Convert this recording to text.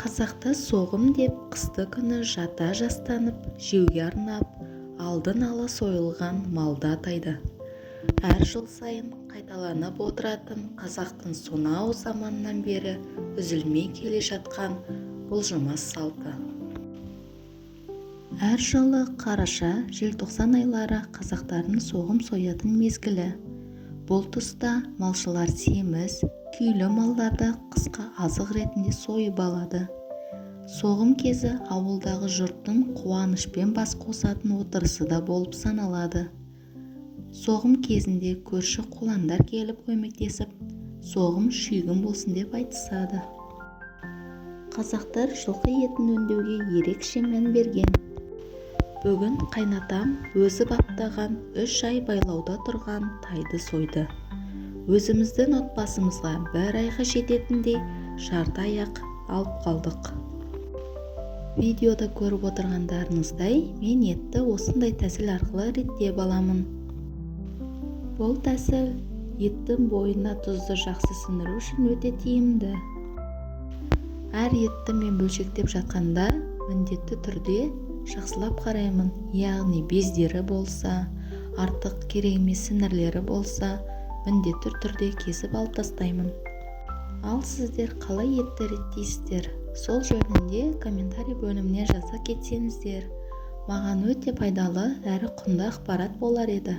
Қазақта соғым деп қысты күні жата жастанып, жеуге арнап, алдын ала сойылған малды атайды. Әр жыл сайын қайталанып отыратын қазақтың сонау заманнан бері үзілмей келе жатқан бұлжымас салты. Әр жылы қараша, желтоқсан айлары қазақтардың соғым соятын мезгілі. Бұл тұста малшылар семіз, күйлі малдарды қысқа азық ретінде сойып алады. Соғым кезі ауылдағы жұрттың қуанышпен бас қосатын отырысы да болып саналады. Соғым кезінде көрші қолаңдар келіп көмектесіп, соғым шүйгін болсын деп айтысады. Қазақтар жылқы етін өңдеуге ерекше мән берген. Бүгін қайнатам өзі баптаған 3 ай байлауда тұрған тайды сойды. Өзіміздің отбасымызға 1 айға жететіндей жарты аяқ алып қалдық. Видеода көріп отырғандарыңыздай, мен етті осындай тәсіл арқылы реттеп аламын. Бұл тәсіл еттің бойына тұзды жақсы сіңіру үшін өте тиімді. Әр етті мен бөлшектеп жатқанда міндетті түрде жақсылап қараймын, яғни бездері болса, артық керек емес сіңірлері болса, міндетті түрде кесіп алып тастаймын. Ал сіздер қалай етті реттейсіздер? Сол жөнінде комментарий бөліміне жаза кетсеңіздер, маған өте пайдалы әрі құнды ақпарат болар еді.